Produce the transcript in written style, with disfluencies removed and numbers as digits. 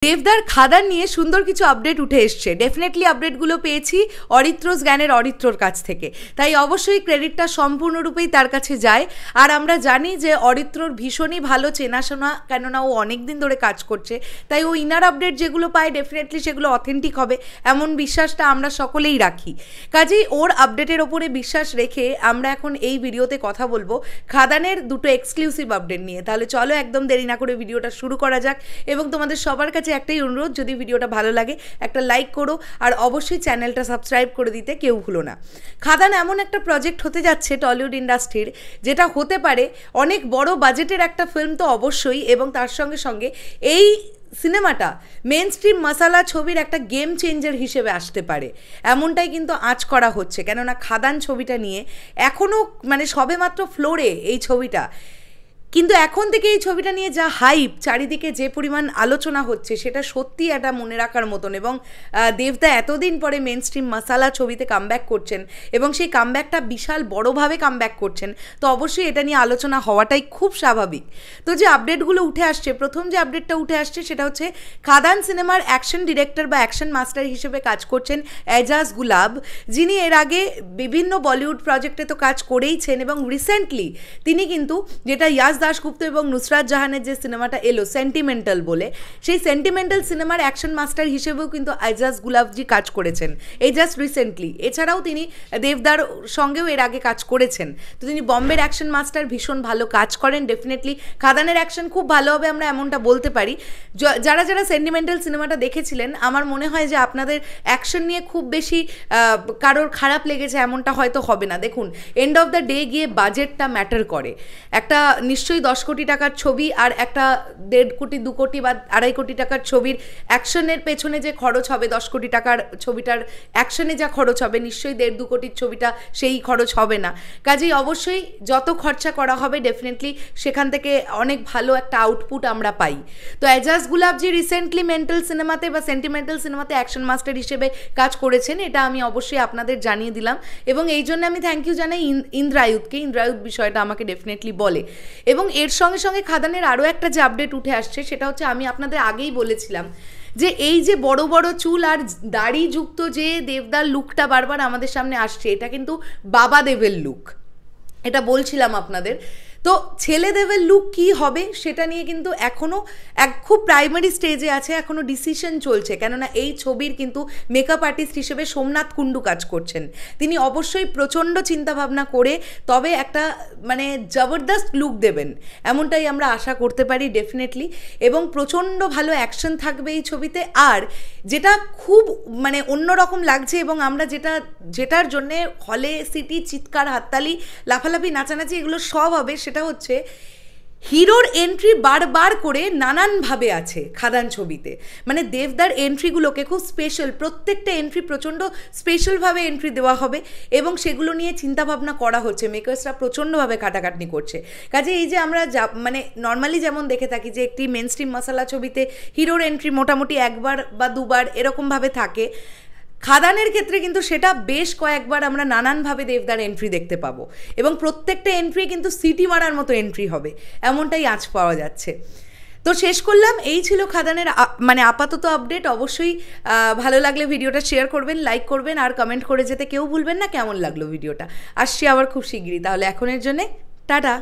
দেবদার খাদান নিয়ে সুন্দর কিছু আপডেট উঠে এসছে। ডেফিনেটলি আপডেটগুলো পেয়েছি অরিত্রস জ্ঞানের অরিত্রর কাছ থেকে, তাই অবশ্যই ক্রেডিটটা সম্পূর্ণরূপেই তার কাছে যায়। আর আমরা জানি যে অরিত্রর ভীষণই ভালো চেনাশোনা, কেননা ও অনেক দিন ধরে কাজ করছে, তাই ও ইনার আপডেট যেগুলো পায় ডেফিনেটলি সেগুলো অথেন্টিক হবে এমন বিশ্বাসটা আমরা সকলেই রাখি। কাজেই ওর আপডেটের ওপরে বিশ্বাস রেখে আমরা এখন এই ভিডিওতে কথা বলবো খাদানের দুটো এক্সক্লুসিভ আপডেট নিয়ে। তাহলে চলো একদম দেরি না করে ভিডিওটা শুরু করা যাক, এবং তোমাদের সবার কাছে একটাই অনুরোধ, যদি ভিডিওটা ভালো লাগে একটা লাইক করো, আর অবশ্যই চ্যানেলটা সাবস্ক্রাইব করে দিতে কেউ ভুলো না। খাদান এমন একটা প্রজেক্ট হতে যাচ্ছে টলিউড ইন্ডাস্ট্রির, যেটা হতে পারে অনেক বড় বাজেটের একটা ফিল্ম তো অবশ্যই, এবং তার সঙ্গে সঙ্গে এই সিনেমাটা মেন স্ট্রিম মশালা ছবির একটা গেম চেঞ্জার হিসেবে আসতে পারে, এমনটাই কিন্তু আঁচ করা হচ্ছে। কেননা খাদান ছবিটা নিয়ে এখনও সবেমাত্র ফ্লোরে এই ছবিটা, কিন্তু এখন থেকে এই ছবিটা নিয়ে যা হাইপ, চারিদিকে যে পরিমাণ আলোচনা হচ্ছে, সেটা সত্যি একটা মনে রাখার মতন। এবং দেবদা এতদিন পরে মেন স্ট্রিম মশালা ছবিতে কামব্যাক করছেন, এবং সেই কামব্যাকটা বিশাল বড়োভাবে কামব্যাক করছেন, তো অবশ্যই এটা নিয়ে আলোচনা হওয়াটাই খুব স্বাভাবিক। তো যে আপডেটগুলো উঠে আসছে, প্রথম যে আপডেটটা উঠে আসছে সেটা হচ্ছে খাদান সিনেমার অ্যাকশন ডিরেক্টর বা অ্যাকশন মাস্টার হিসেবে কাজ করছেন এজাজ গুলাব, যিনি এর আগে বিভিন্ন বলিউড প্রজেক্টে তো কাজ করেইছেন, এবং রিসেন্টলি তিনি কিন্তু যেটা ইয়াস দাশগুপ্ত এবং নুসরাত জাহানের যে সিনেমাটা এলো সেন্টিমেন্টাল বলে, সেই সেন্টিমেন্টাল সিনেমার অ্যাকশন মাস্টার হিসেবেও কিন্তু এজাজ গুলাবজি কাজ করেছেন এই জাস্ট রিসেন্টলি। এছাড়াও তিনি দেবদার সঙ্গেও এর আগে কাজ করেছেন, তো তিনি বম্বের অ্যাকশন মাস্টার, ভীষণ ভালো কাজ করেন। ডেফিনেটলি খাদানের অ্যাকশন খুব ভালো হবে, আমরা এমনটা বলতে পারি। যারা যারা সেন্টিমেন্টাল সিনেমাটা দেখেছিলেন, আমার মনে হয় যে আপনাদের অ্যাকশন নিয়ে খুব বেশি কারোর খারাপ লেগেছে এমনটা হয়তো হবে না। দেখুন, এন্ড অফ দ্য ডে গিয়ে বাজেটটা ম্যাটার করে। একটা নিশ্চয়ই 10 কোটি টাকার ছবি আর একটা 1.5 কোটি 2 কোটি বা 2.5 কোটি টাকার ছবির অ্যাকশনের পেছনে যে খরচ হবে, 10 কোটি টাকার ছবিটার অ্যাকশনে যা খরচ হবে, নিশ্চয়ই 1.5-2 কোটির ছবিটা সেই খরচ হবে না। কাজেই অবশ্যই যত খরচা করা হবে ডেফিনেটলি সেখান থেকে অনেক ভালো একটা আউটপুট আমরা পাই। তো এজাজ গুলাবজি রিসেন্টলি মেন্টাল সিনেমাতে বা সেন্টিমেন্টাল সিনেমাতে অ্যাকশন মাস্টার হিসেবে কাজ করেছেন, এটা আমি অবশ্যই আপনাদের জানিয়ে দিলাম, এবং এই জন্য আমি থ্যাংক ইউ জানাই ইন্দ্রায়ুধকে। ইন্দ্রায়ুধ বিষয়টা আমাকে ডেফিনেটলি বলে। এবং এর সঙ্গে সঙ্গে খাদানের আরও একটা যে আপডেট উঠে আসছে সেটা হচ্ছে, আমি আপনাদের আগেই বলেছিলাম যে এই যে বড় বড় চুল আর দাড়ি যুক্ত যে দেবদার লুকটা বারবার আমাদের সামনে আসছে, এটা কিন্তু বাবা দেবের লুক, এটা বলছিলাম আপনাদের। তো ছেলে দেবের লুক কী হবে সেটা নিয়ে কিন্তু এখনও খুব প্রাইমারি স্টেজে আছে, এখনও ডিসিশন চলছে। কেননা এই ছবির কিন্তু মেকআপ আর্টিস্ট হিসেবে সোমনাথ কুণ্ডু কাজ করছেন, তিনি অবশ্যই প্রচণ্ড চিন্তাভাবনা করে তবে একটা জবরদস্ত লুক দেবেন, এমনটাই আমরা আশা করতে পারি ডেফিনেটলি। এবং প্রচণ্ড ভালো অ্যাকশন থাকবে এই ছবিতে। আর যেটা খুব অন্যরকম লাগছে, এবং আমরা যেটার জন্যে হলে সিটি চিৎকার, হাততালি, লাফালাফি, নাচানাচি এগুলো সব হবে, সেটা হচ্ছে হিরোর এন্ট্রি বারবার করে নানানভাবে আছে খাদান ছবিতে। দেবদার এন্ট্রিগুলোকে খুব স্পেশাল, প্রত্যেকটা এন্ট্রি প্রচণ্ড স্পেশালভাবে এন্ট্রি দেওয়া হবে, এবং সেগুলো নিয়ে চিন্তাভাবনা করা হচ্ছে, মেকার্সরা প্রচণ্ডভাবে খাটাখাটনি করছে। কাজে এই যে আমরা নর্মালি যেমন দেখে থাকি যে একটি মেন স্ট্রিম মশালা ছবিতে হিরোর এন্ট্রি মোটামুটি 1 বার বা 2 বার এরকমভাবে থাকে, খাদানের ক্ষেত্রে কিন্তু সেটা বেশ কয়েকবার আমরা নানানভাবে দেবদার এন্ট্রি দেখতে পাবো, এবং প্রত্যেকটা এন্ট্রি কিন্তু সিটি মারার মতো এন্ট্রি হবে, এমনটাই আঁচ পাওয়া যাচ্ছে। তো শেষ করলাম, এই ছিল খাদানের আপাতত আপডেট। অবশ্যই ভালো লাগলে ভিডিওটা শেয়ার করবেন, লাইক করবেন, আর কমেন্ট করে যেতে কেউ ভুলবেন না কেমন লাগলো ভিডিওটা। আসছি আবার খুব শিগগিরই, তাহলে এখনের জন্যে টাটা।